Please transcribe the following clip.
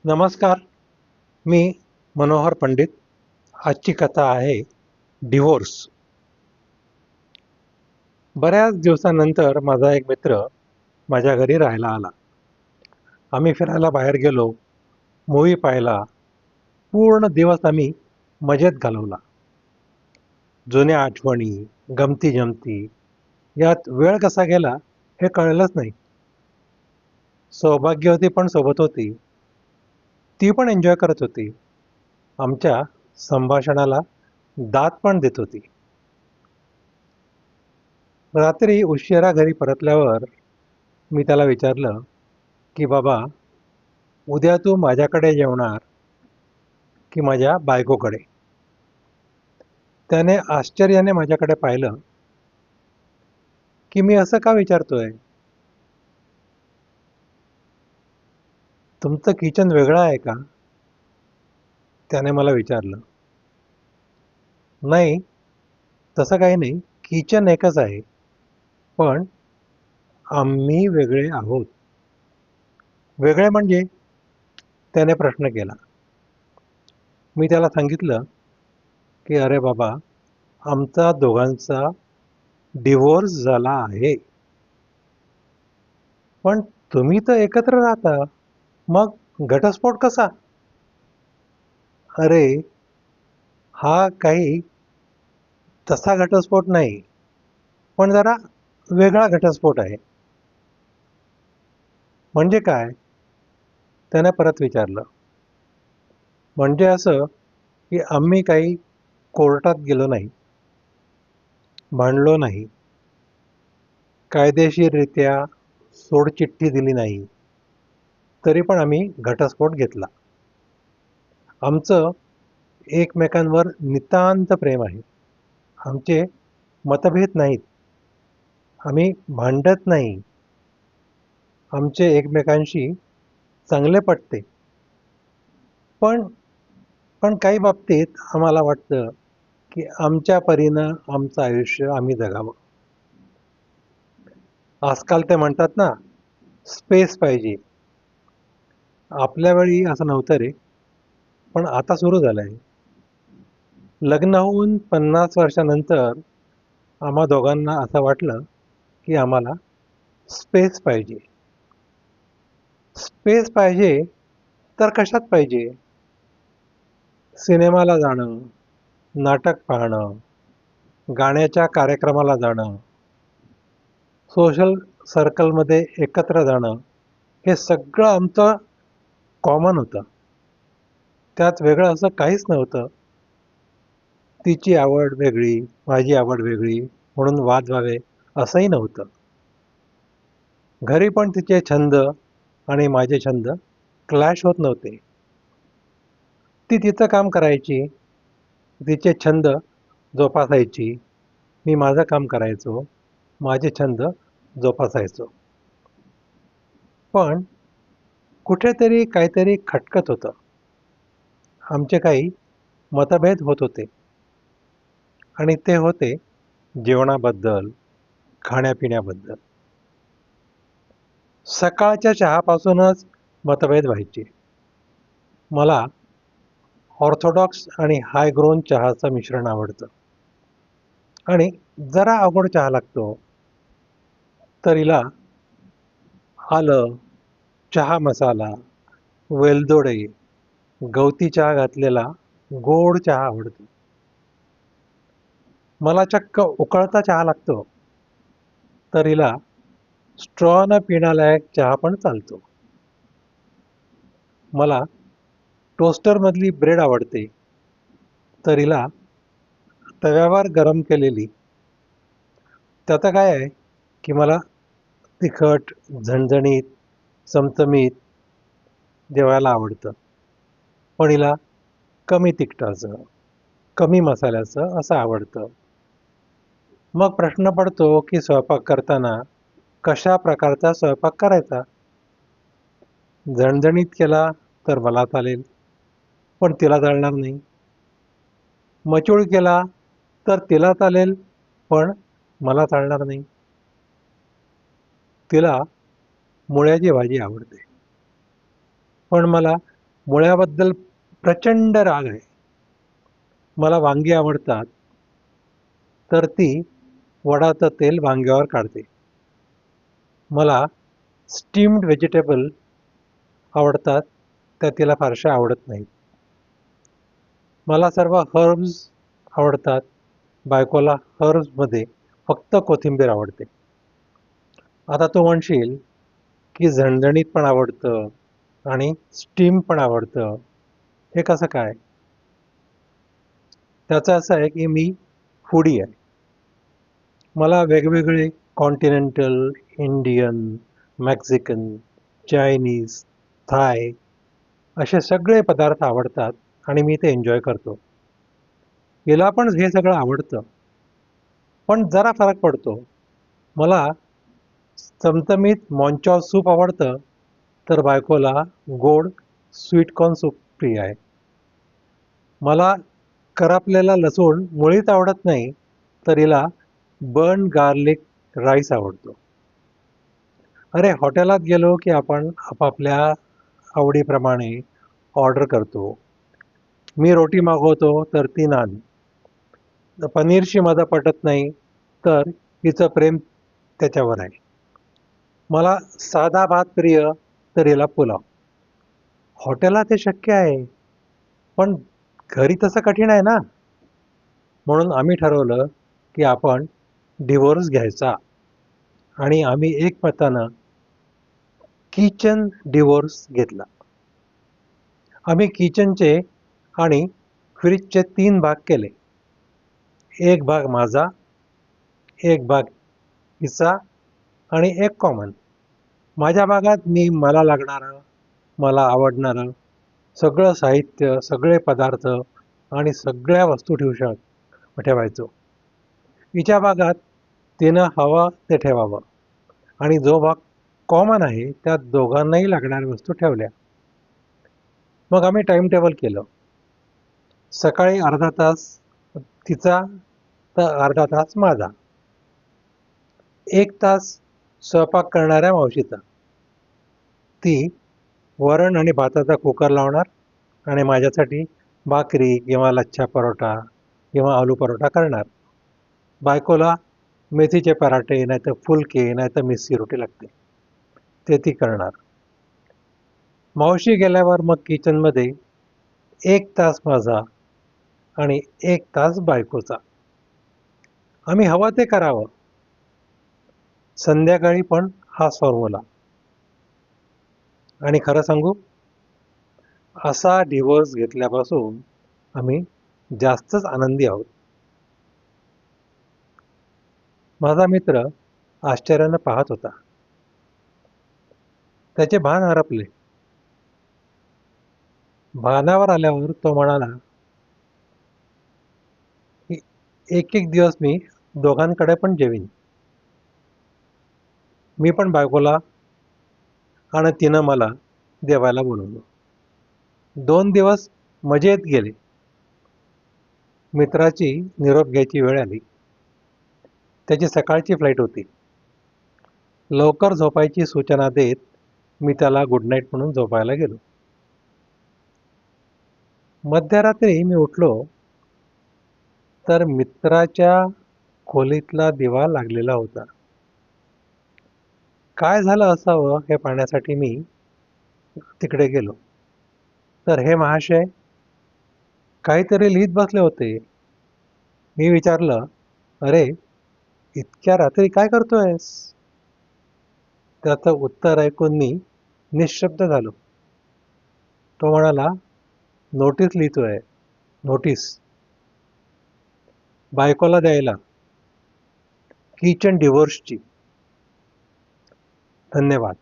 नमस्कार. मी मनोहर पंडित. आजची कथा आहे डिव्होर्स. बऱ्याच दिवसानंतर माझा एक मित्र माझ्या घरी राहायला आला. आम्ही फिरायला बाहेर गेलो, मूव्ही पाहिला. पूर्ण दिवस आम्ही मजेत घालवला. जुन्या आठवणी, गमती जमती, यात वेळ कसा गेला हे कळलंच नाही. सौभाग्यवती पण सोबत होती. ती पण एन्जॉय करत होती. आमच्या संभाषणाला दाद पण देत होती. रात्री उशिरा घरी परतल्यावर मी त्याला विचारलं की बाबा, उद्या तू माझ्याकडे जेवणार की माझ्या बायकोकडे? त्याने आश्चर्याने माझ्याकडे पाहिलं की मी असं का विचारतोय. तुमचं किचन वेगळं आहे का? त्याने मला विचारलं. नाही, तसं काही नाही. किचन एकच आहे, पण आम्ही वेगळे आहोत. वेगळे म्हणजे? त्याने प्रश्न केला. मी त्याला सांगितलं की अरे बाबा, आमचा दोघांचा डिव्होर्स झाला आहे. पण तुम्ही तर एकत्र राहता, मग घटस्फोट कसा? अरे, हा काही तसा घटस्फोट नाही, पण जरा वेगळा घटस्फोट आहे. म्हणजे काय? त्याने परत विचारलं. म्हणजे असं की आम्ही काही कोर्टात गेलो नाही, भांडलो नाही, कायदेशीररित्या सोडचिठ्ठी दिली नाही, तरी पण आम्ही घटस्फोट घेतला. आमचं एकमेकांवर नितांत प्रेम आहे. आमचे मतभेद नाहीत. आम्ही भांडत नाही. आमचे एकमेकांशी चांगले पटते. पण पण काही बाबतीत आम्हाला वाटतं की आमच्या परीनं आमचं आयुष्य आम्ही जगावं. आजकाल ते म्हणतात ना, स्पेस पाहिजे. आपल्या वेळी असं नव्हतं रे, पण आता सुरू झालंय. लग्न होऊन 50 वर्षानंतर आम्हा दोघांना असं वाटलं की आम्हाला स्पेस पाहिजे. स्पेस पाहिजे तर कशात पाहिजे? सिनेमाला जाणं, नाटक पाहणं, गाण्याच्या कार्यक्रमाला जाणं, सोशल सर्कलमध्ये एकत्र जाणं, हे सगळं आमचं कॉमन होतं. त्यात वेगळं असं काहीच नव्हतं. तिची आवड वेगळी, माझी आवड वेगळी म्हणून वाद व्हावे असंही नव्हतं. घरी पण तिचे छंद आणि माझे छंद क्लॅश होत नव्हते. ती तिचं काम करायची, तिचे छंद जोपासायची, मी माझं काम करायचो, माझे छंद जोपासायचो. पण कुठेतरी काहीतरी खटकत होतं. आमचे काही मतभेद होत होते आणि ते होते जेवणाबद्दल, खाण्यापिण्याबद्दल. सकाळच्या चहापासूनच मतभेद व्हायचे. मला ऑर्थोडॉक्स आणि हाय ग्रोन चहाचं मिश्रण आवडतं आणि जरा अवघड चहा लागतो. तर हिला आलं, चहा मसाला, वेलदोडे, गवती चहा घातलेला गोड चहा आवडतो. मला चक्क उकळता चहा लागतो. तर हिला स्ट्रॉनं पिण्यालायक चहा पण चालतो. मला टोस्टरमधली ब्रेड आवडते. तर हिला तव्यावर गरम केलेली. त्याचं काय आहे की मला तिखट, झणझणीत, चमचमीत जेवायला आवडतं. पण हिला कमी तिखटाचं, कमी मसाल्याचं असं आवडतं. मग प्रश्न पडतो की स्वयंपाक करताना कशा प्रकारचा स्वयंपाक करायचा? झणझणीत केला तर मला चालेल, पण तिला चालणार नाही. मचूळ केला तर तिला चालेल, पण मला चालणार नाही. तिला मुळ्याची भाजी आवडते, पण मला मुळ्याबद्दल प्रचंड राग आहे. मला वांगी आवडतात, तर ती वडाचं तेल वांग्यावर काढते. मला स्टीम्ड व्हेजिटेबल आवडतात, त्या तिला फारशा आवडत नाहीत. मला सर्व हर्ब्स आवडतात, बायकोला हर्ब्समध्ये फक्त कोथिंबीर आवडते. आता तू म्हणशील की झणझणीत पण आवडतं आणि स्टीम पण आवडतं, हे कसं काय? त्याचं असं आहे की मी फूडी आहे. मला वेगवेगळे कॉन्टिनेंटल, इंडियन, मेक्सिकन, चायनीज, थाय असे सगळे पदार्थ आवडतात आणि मी ते एन्जॉय करतो. हिला पण हे सगळं आवडतं, पण जरा फरक पडतो. मला चमचमीत मॉन्चॉ सूप आवडतं, तर बायकोला गोड स्वीटकॉर्न सूप प्रिय आहे. मला करपलेला लसूण मुळीच आवडत नाही, तर हिला बर्न गार्लिक राईस आवडतो. अरे हॉटेलात गेलो की आपण आपापल्या आवडीप्रमाणे ऑर्डर करतो. मी रोटी मागवतो तर ती नान. पनीरशी माझं पटत नाही, तर हिचं प्रेम त्याच्यावर आहे. मला साधा भात प्रिय, तर हिला पुलाव. हॉटेलात हे शक्य आहे, पण घरी तसं कठीण आहे ना. म्हणून आम्ही ठरवलं की आपण डिवोर्स घ्यायचा आणि आम्ही एकमतानं किचन डिवोर्स घेतला. आम्ही किचनचे आणि फ्रीजचे 3 भाग केले. एक भाग माझा, एक भाग हिचा आणि एक कॉमन. माझ्या भागात मी मला लागणारं, मला आवडणारं सगळं साहित्य, सगळे पदार्थ आणि सगळ्या वस्तू ठेवायचो. हिच्या भागात तिनं हवं ते ठेवावं आणि जो भाग कॉमन आहे त्यात दोघांनाही लागणाऱ्या वस्तू ठेवल्या. मग आम्ही टाइम टेबल केलं. सकाळी अर्धा तास तिचा, तर अर्धा तास माझा. 1 तास स्वयंपाक करणाऱ्या मावशीचा. ती वरण आणि भाताचा कुकर लावणार आणि माझ्यासाठी भाकरी किंवा लच्छा परोठा किंवा आलू परोठा करणार. बायकोला मेथीचे पराठे, नाहीतर फुलके, नाहीतर मिस्सी रोटी लागते, ते ती करणार. मावशी गेल्यावर मग किचनमध्ये 1 तास माझा आणि 1 तास बायकोचा. आम्ही हवं ते करावं. संध्याकाळी पण हाच फॉर्म्युला. आणि खरं सांगू, असा डिवोर्स घेतल्यापासून आम्ही जास्तच आनंदी आहोत. माझा मित्र आश्चर्यानं पाहत होता. त्याचे भान हरपले. भानावर आल्यावर तो म्हणाला की एक एक दिवस मी दोघांकडे पण जेवीन. मी पण बायकोला आणि तिनं मला जेवायला बोलवलं. 2 दिवस मजेत गेले. मित्राची निरोप घ्यायची वेळ आली. त्याची सकाळची फ्लाईट होती. लवकर झोपायची सूचना देत मी त्याला गुड नाईट म्हणून झोपायला गेलो. मध्यरात्री मी उठलो तर मित्राच्या खोलीतला दिवा लागलेला होता. काय झालं असावं हे पाहण्यासाठी मी तिकडे गेलो, तर हे महाशय काहीतरी लिहित बसले होते. मी विचारलं, अरे इतक्या रात्री काय करतोयस? त्याचं उत्तर ऐकून मी निशब्द झालो. तो म्हणाला, नोटीस लिहितोय. नोटीस बायकोला द्यायला, किचन डिवोर्सची. धन्यवाद.